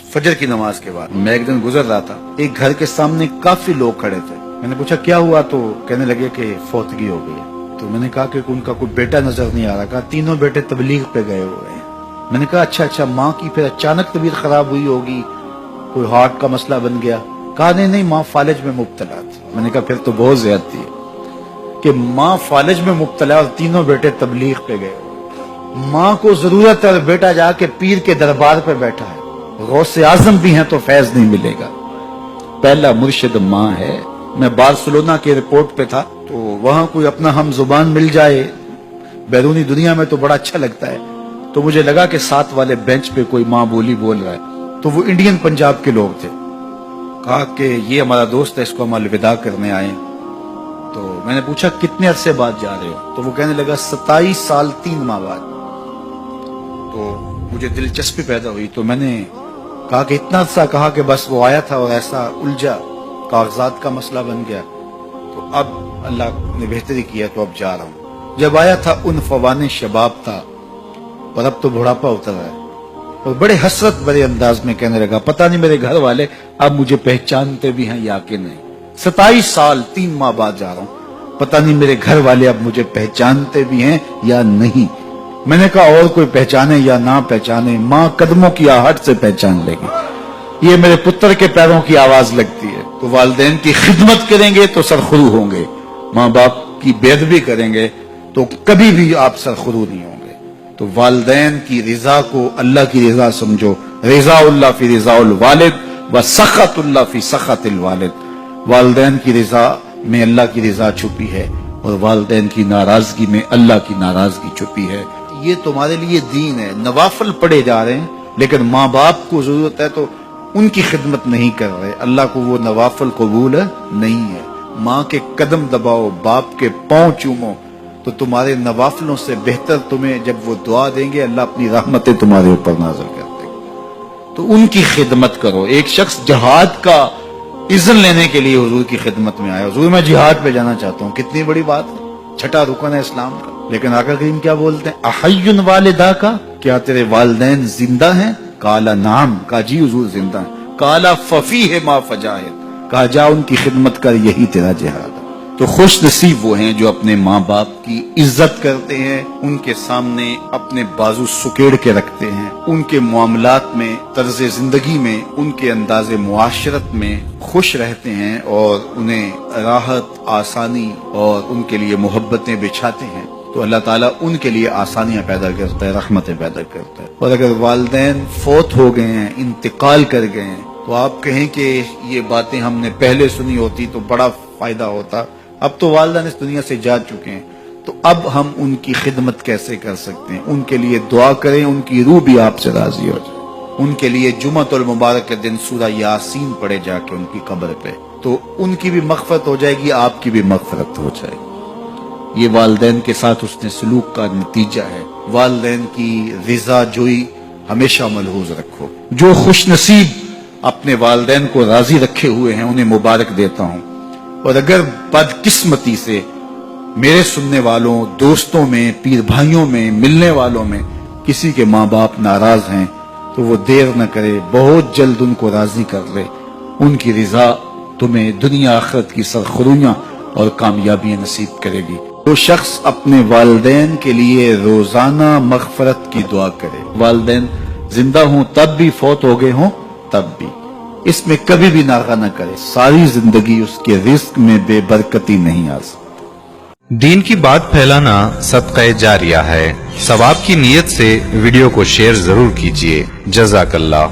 फजर की नमाज के बाद मैं एक दिन गुजर रहा था, एक घर के सामने काफी लोग खड़े थे। मैंने पूछा क्या हुआ, तो कहने लगे कि फौतगी हो गई है। तो मैंने कहा कि उनका कोई बेटा नजर नहीं आ रहा। कहा तीनों बेटे तबलीग पे गए हुए हैं। मैंने कहा अच्छा, माँ की फिर अचानक तबीयत खराब हुई होगी, कोई हार्ट का मसला बन गया। कहा नहीं, माँ फालिज में मुब्तला थी। मैंने कहा फिर तो बहुत ज्यादती है कि माँ फालिज में मुब्तला और तीनों बेटे तबलीग पे गए। माँ को जरूरत है और बेटा जाके पीर के दरबार पे बैठा है। गौसे आजम भी हैं तो फैज नहीं मिलेगा। पहला मुर्शिद माँ है। मैं बार्सिलोना के एयरपोर्ट पे था, तो वहां कोई अपना हम जुबान मिल जाए बैरूनी दुनिया में तो बड़ा अच्छा लगता है। तो मुझे लगा कि साथ वाले बेंच पे कोई माँ बोली बोल रहा है, तो वो इंडियन पंजाब के लोग थे। कहा कि ये हमारा दोस्त है, इसको हम अलविदा करने आए। तो मैंने पूछा कितने अरसे बाद जा रहे हो, तो वो कहने लगा 27 साल 3 माह बाद। तो मुझे दिलचस्पी पैदा हुई, तो मैंने कहा कि इतना अरसा। कहा कि बस वो आया था और ऐसा उलझा, कागजात का मसला बन गया, तो अब अल्लाह ने बेहतरी किया तो अब जा रहा हूँ। जब आया था उन फवाने शबाब था और अब तो बुढ़ापा उतर रहा है। और बड़े हसरत भरे अंदाज में कहने लगा पता नहीं मेरे घर वाले अब मुझे पहचानते भी हैं या कि नहीं। 27 साल 3 माह बाद जा रहा हूँ, पता नहीं मेरे घर वाले अब मुझे पहचानते भी हैं या नहीं। मैंने कहा और कोई पहचाने या ना पहचाने, माँ कदमों की आहट से पहचान लेगी। ये मेरे पुत्र के पैरों की आवाज लगती है। तो वालिदैन की खिदमत करेंगे तो सरखुरू होंगे, माँ बाप की बेअदबी करेंगे तो कभी भी आप सरखुरू नहीं होंगे। तो वालिदैन की रिजा को अल्लाह की रिजा समझो। रिजाउल्लाह फी रिजाउल वालिद व सखतुल्लाह फी सखतिल वालिद। वालिदैन की रिजा में अल्लाह की रिजा छुपी है और वालिदैन की नाराजगी में अल्लाह की नाराजगी छुपी है। ये तुम्हारे लिए दीन है। नवाफिल पढ़े जा रहे हैं, लेकिन माँ बाप को जरूरत है तो उनकी खिदमत नहीं कर रहे। अल्लाह को वो नवाफिल कबूल नहीं है। माँ के कदम दबाओ, बाप के पांव चूमो, तो तुम्हारे नवाफिलों से बेहतर तुम्हें जब वो दुआ देंगे, अल्लाह अपनी रहमतें तुम्हारे ऊपर नाज़िल कर देंगे। तो उनकी खिदमत करो। एक शख्स जहाद का इज़्न लेने के लिए हुजूर की खिदमत में आया, हुजूर मैं जिहाद पे जाना चाहता हूँ। कितनी बड़ी बात है, छठा रुकन है इस्लाम का। लेकिन आका करीम क्या बोलते हैं, अहय्युन वालिदा का, क्या तेरे वालिदैन जिंदा हैं? काला नाम, का जी हुजूर जिंदा है। काला फफी है मा फजाहिद, कहा जा उनकी खिदमत कर, यही तेरा जिहाद है। तो खुश नसीब वो हैं जो अपने माँ बाप की इज्जत करते हैं, उनके सामने अपने बाजू सुकेड़ के रखते हैं, उनके मामलात में, तर्ज जिंदगी में, उनके अंदाजे मुआशरत में खुश रहते हैं और उन्हें राहत, आसानी और उनके लिए मोहब्बतें बिछाते हैं। तो अल्लाह ताला उनके लिए आसानियां पैदा करता है, रहमतें पैदा करता है। और अगर वालिदैन फौत हो गए हैं, इंतकाल कर गए हैं, तो आप कहें कि ये बातें हमने पहले सुनी होती तो बड़ा फायदा होता। अब तो वालिदैन इस दुनिया से जा चुके हैं, तो अब हम उनकी खिदमत कैसे कर सकते हैं? उनके लिए दुआ करें, उनकी रूह भी आपसे राजी हो जाए। उनके लिए जुमअतुल मुबारक के दिन सूरा यासीन पढ़े जाके उनकी कब्र पे, तो उनकी भी मग़फ़िरत हो जाएगी, आपकी भी मग़फ़िरत हो जाएगी। ये वालिदैन के साथ उसने सलूक का नतीजा है। वालिदैन की रिजा जोई हमेशा मलहूज रखो। जो खुश नसीब अपने वालिदैन को राजी रखे हुए हैं उन्हें मुबारक देता हूँ। और अगर बदकिस्मती से मेरे सुनने वालों, दोस्तों में, पीर भाइयों में, मिलने वालों में किसी के माँ बाप नाराज हैं, तो वो देर न करे, बहुत जल्द उनको राजी कर ले। उनकी रिजा तुम्हें दुनिया आखिरत की सरखुरियां और कामयाबियां नसीब करेगी। तो शख्स अपने वालिदैन के लिए रोजाना मग़फ़िरत की दुआ करे। वालिदैन जिंदा हों तब भी, फौत हो गए हों तब भी, इसमें कभी भी नागा न करे। सारी जिंदगी उसके रिस्क में बेबरकती नहीं आ सकती। दीन की बात फैलाना सदक़े जारिया है। सवाब की नीयत से वीडियो को शेयर जरूर कीजिए। जज़ाकल्लाह।